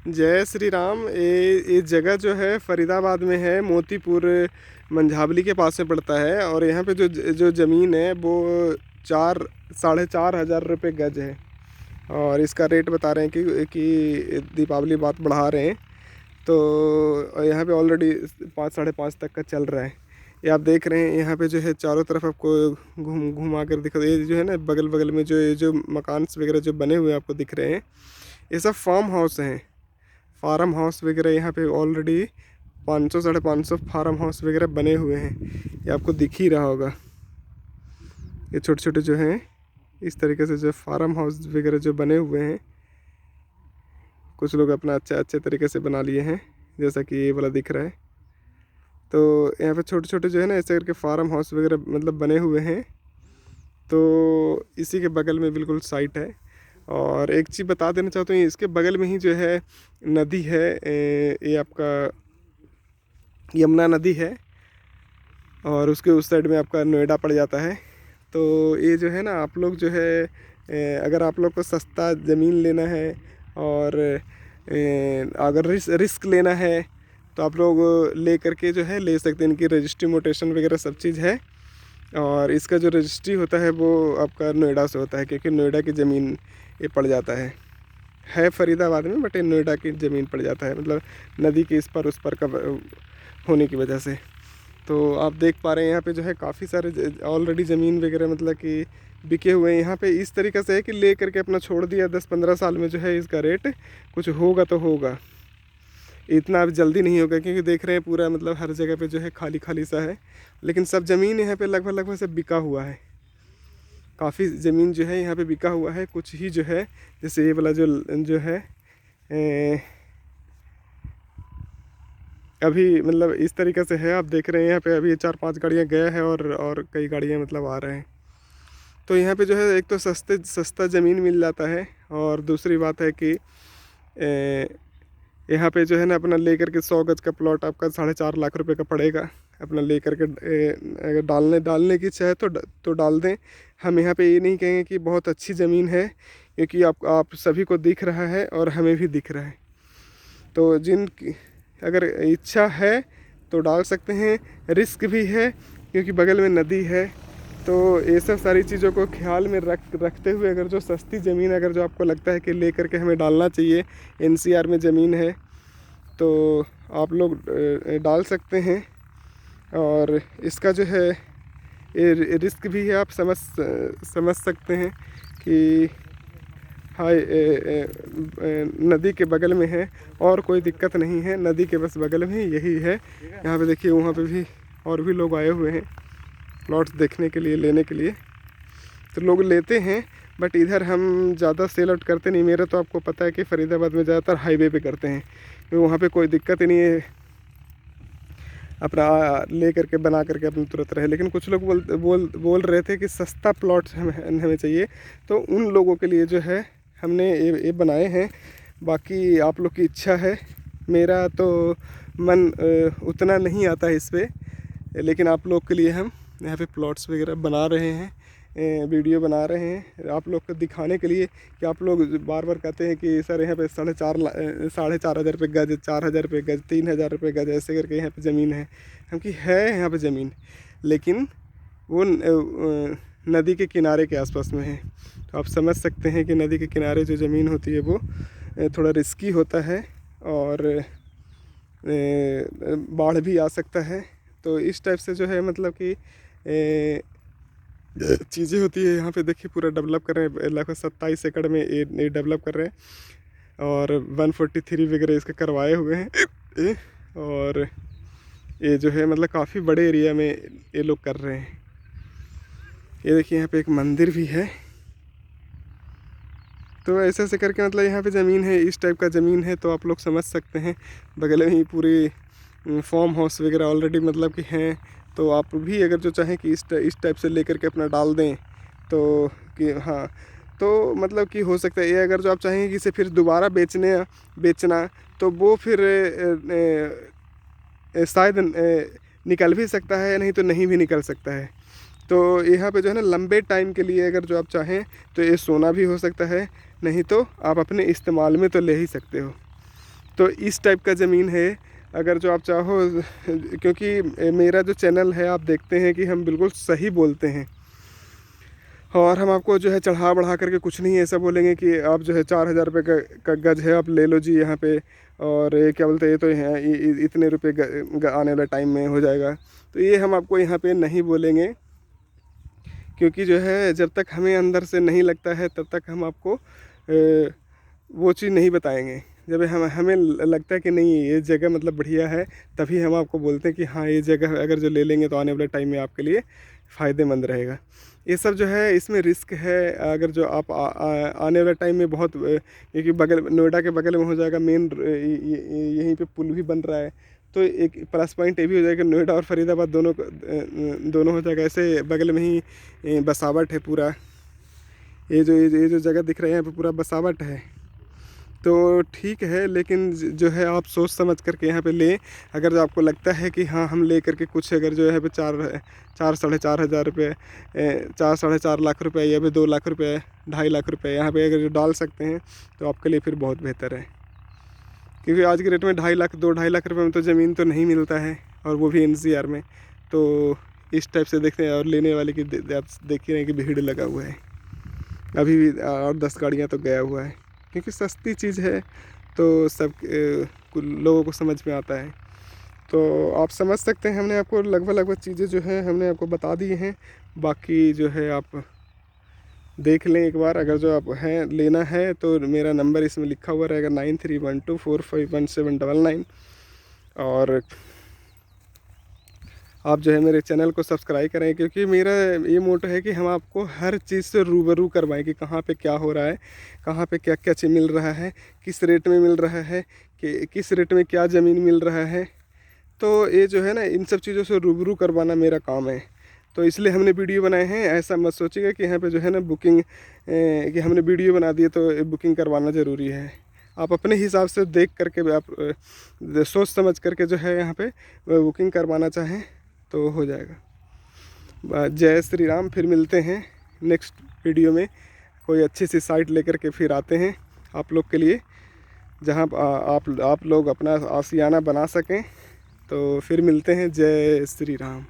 जय श्री राम। ये जगह जो है फरीदाबाद में है, मोतीपुर मंझावली के पास में पड़ता है। और यहाँ पे जो जो ज़मीन है वो 4-4.5 हज़ार रुपये गज है। और इसका रेट बता रहे हैं कि दीपावली बाद बढ़ा रहे हैं। तो यहाँ पे ऑलरेडी 5-5.5 तक का चल रहा है। ये आप देख रहे हैं, यहाँ पे जो है चारों तरफ आपको घुमा कर दिखा। ये जो है ना, बगल बगल में जो मकान वगैरह जो बने हुए आपको दिख रहे हैं, ये सब फार्म हाउस हैं। फार्म हाउस वगैरह यहाँ पे ऑलरेडी 500-550 फार्म हाउस वगैरह बने हुए हैं। ये आपको दिख ही रहा होगा। ये छोटे छोटे जो हैं, इस तरीके से जो फार्म हाउस वगैरह जो बने हुए हैं, कुछ लोग अपना अच्छे तरीके से बना लिए हैं, जैसा कि ये वाला दिख रहा है। तो यहाँ पे छोटे छोटे जो है ना, ऐसे करके फार्म हाउस वगैरह मतलब बने हुए हैं। तो इसी के बगल में बिल्कुल साइट है। और एक चीज़ बता देना चाहता हूँ, इसके बगल में ही जो है नदी है, ये आपका यमुना नदी है। और उसके उस साइड में आपका नोएडा पड़ जाता है। तो ये जो है ना, आप लोग जो है अगर आप लोग को सस्ता ज़मीन लेना है और अगर रिस्क लेना है, तो आप लोग ले करके जो है ले सकते हैं। इनकी रजिस्ट्री मोटेशन वगैरह सब चीज़ है। और इसका जो रजिस्ट्री होता है वो आपका नोएडा से होता है, क्योंकि नोएडा की ज़मीन ये पड़ जाता है फरीदाबाद में, बट ये नोएडा की ज़मीन पड़ जाता है, मतलब नदी के इस पर उस पर का होने की वजह से। तो आप देख पा रहे हैं यहाँ पे जो है काफ़ी सारे ऑलरेडी ज़मीन वगैरह मतलब कि बिके हुए हैं। यहाँ पे इस तरीक़े से है कि ले करके अपना छोड़ दिया, 10-15 साल में जो है इसका रेट कुछ होगा तो होगा। इतना अब जल्दी नहीं होगा, क्योंकि देख रहे हैं पूरा मतलब हर जगह पे जो है खाली खाली सा है। लेकिन सब ज़मीन यहाँ पे लगभग सब बिका हुआ है। काफ़ी ज़मीन जो है यहाँ पे बिका हुआ है। कुछ ही जो है, जैसे ये वाला जो है अभी मतलब इस तरीक़े से है। आप देख रहे हैं यहाँ पे अभी 4-5 गाड़ियाँ गया है और कई गाड़ियाँ मतलब आ रहे हैं। तो यहाँ पे जो है एक तो सस्ता ज़मीन मिल जाता है, और दूसरी बात है कि यहाँ पे जो है ना, अपना लेकर के 100 गज का प्लॉट आपका 4.5 लाख रुपए का पड़ेगा। अपना लेकर के अगर डालने की इच्छा है तो डाल दें। हम यहाँ पे ये नहीं कहेंगे कि बहुत अच्छी ज़मीन है, क्योंकि आप सभी को दिख रहा है और हमें भी दिख रहा है। तो अगर इच्छा है तो डाल सकते हैं। रिस्क भी है, क्योंकि बगल में नदी है। तो ये सब सारी चीज़ों को ख्याल में रखते हुए, अगर जो सस्ती ज़मीन अगर जो आपको लगता है कि ले करके हमें डालना चाहिए, एनसीआर में ज़मीन है, तो आप लोग डाल सकते हैं। और इसका जो है ये रिस्क भी है, आप समझ सकते हैं कि हाँ, नदी के बगल में है और कोई दिक्कत नहीं है। नदी के बस बगल में यही है। यहाँ पे देखिए, वहाँ पे भी और भी लोग आए हुए हैं प्लॉट्स देखने के लिए, लेने के लिए। तो लोग लेते हैं, बट इधर हम ज़्यादा सेल आउट करते नहीं। मेरा तो आपको पता है कि फरीदाबाद में ज़्यादातर हाईवे पे करते हैं, तो वहाँ पे कोई दिक्कत ही नहीं है, अपना ले करके बना करके अपने तुरंत रहे। लेकिन कुछ लोग बोल रहे थे कि सस्ता प्लॉट हमें चाहिए, तो उन लोगों के लिए जो है हमने ये बनाए हैं। बाकी आप लोग की इच्छा है। मेरा तो मन उतना नहीं आता है इस पर, लेकिन आप लोग के लिए हम यहाँ पे प्लॉट्स वगैरह बना रहे हैं, वीडियो बना रहे हैं आप लोग को दिखाने के लिए। कि आप लोग बार बार कहते हैं कि सर यहाँ पे 4.5 हज़ार रुपये गज, 4 हज़ार रुपये गज, 3 हज़ार रुपये गज, ऐसे करके यहाँ पे ज़मीन है। हम कि है यहाँ पे ज़मीन, लेकिन वो नदी के किनारे के आसपास में है। तो आप समझ सकते हैं कि नदी के किनारे जो ज़मीन होती है वो थोड़ा रिस्की होता है, और बाढ़ भी आ सकता है। तो इस टाइप से जो है मतलब कि चीज़ें होती है। यहाँ पे देखिए पूरा डेवलप कर रहे हैं, लगभग 27 एकड़ में ये डेवलप कर रहे हैं, और 143 वगैरह इसके करवाए हुए हैं। और ये जो है मतलब काफ़ी बड़े एरिया में ये लोग कर रहे हैं। ये देखिए यहाँ पे एक मंदिर भी है। तो ऐसे करके मतलब यहाँ पे ज़मीन है, इस टाइप का ज़मीन है। तो आप लोग समझ सकते हैं, बगल में ही पूरी फार्म हाउस वगैरह ऑलरेडी मतलब कि हैं। तो आप भी अगर जो चाहें कि इस टाइप से लेकर के अपना डाल दें, तो कि हाँ, तो मतलब कि हो सकता है ये। अगर जो आप चाहेंगे कि इसे फिर दोबारा बेचना, तो वो फिर शायद निकल भी सकता है, नहीं तो नहीं भी निकल सकता है। तो यहाँ पे जो है ना, लंबे टाइम के लिए अगर जो आप चाहें तो ये सोना भी हो सकता है, नहीं तो आप अपने इस्तेमाल में तो ले ही सकते हो। तो इस टाइप का ज़मीन है। अगर जो आप चाहो, क्योंकि मेरा जो चैनल है आप देखते हैं कि हम बिल्कुल सही बोलते हैं, और हम आपको जो है चढ़ा बढ़ा करके कुछ नहीं ऐसा बोलेंगे कि आप जो है 4,000 रुपये का गज है, आप ले लो जी यहाँ पे, और ये क्या बोलते हैं, ये तो है इतने रुपए आने वाले टाइम में हो जाएगा। तो ये हम आपको यहाँ पे नहीं बोलेंगे, क्योंकि जो है जब तक हमें अंदर से नहीं लगता है तब तक हम आपको वो चीज़ नहीं बताएंगे। जब हमें लगता है कि नहीं ये जगह मतलब बढ़िया है, तभी हम आपको बोलते हैं कि हाँ ये जगह अगर जो ले लेंगे तो आने वाले टाइम में आपके लिए फ़ायदेमंद रहेगा। ये सब जो है इसमें रिस्क है। अगर जो आप आने वाले टाइम में बहुत, क्योंकि बगल नोएडा के बगल में हो जाएगा मेन, यहीं पे पुल भी बन रहा है, तो एक प्लस पॉइंट ये भी हो जाएगा, नोएडा और फरीदाबाद दोनों हो जाएगा। ऐसे बगल में ही बसावट है पूरा, ये जो जगह दिख रही है यहाँ पे पूरा बसावट है। तो ठीक है, लेकिन जो है आप सोच समझ करके यहाँ पे लें। अगर जो आपको लगता है कि हाँ हम ले करके कुछ, अगर जो है पे 4-4.5 हज़ार रुपये, 4-4.5 लाख रुपए या फिर 2 लाख रुपए, 2.5 लाख रुपए यहाँ पे अगर जो डाल सकते हैं तो आपके लिए फिर बहुत बेहतर है। क्योंकि आज के रेट में 2-2.5 लाख रुपए में तो ज़मीन तो नहीं मिलता है, और वो भी NCR में। तो इस टाइप से देखते हैं, और लेने वाले की आप देख ही रहे हैं कि भीड़ लगा हुआ है, अभी भी 8-10 गाड़ियाँ तो गया हुआ है, क्योंकि सस्ती चीज़ है तो सब लोगों को समझ में आता है। तो आप समझ सकते हैं, हमने आपको लगभग चीज़ें जो है हमने आपको बता दी हैं। बाकी जो है आप देख लें एक बार। अगर जो आप हैं लेना है तो मेरा नंबर इसमें लिखा हुआ रहेगा 9312451799, और आप जो है मेरे चैनल को सब्सक्राइब करें, क्योंकि मेरा ये मोटो है कि हम आपको हर चीज़ से रूबरू करवाएं कि कहाँ पे क्या हो रहा है, कहाँ पे क्या क्या चीज़ मिल रहा है, किस रेट में मिल रहा है, कि किस रेट में क्या ज़मीन मिल रहा है। तो ये जो है ना, इन सब चीज़ों से रूबरू करवाना मेरा काम है। तो इसलिए हमने वीडियो बनाए हैं। ऐसा मत सोचिएगा कि यहाँ पे जो है ना बुकिंग, कि हमने वीडियो बना दी तो बुकिंग करवाना ज़रूरी है। आप अपने हिसाब से देख करके, आप सोच समझ करके जो है यहाँ पे बुकिंग करवाना चाहें तो हो जाएगा। जय श्री राम। फिर मिलते हैं नेक्स्ट वीडियो में, कोई अच्छी सी साइट लेकर के फिर आते हैं आप लोग के लिए, जहां आप लोग अपना आशियाना बना सकें। तो फिर मिलते हैं। जय श्री राम।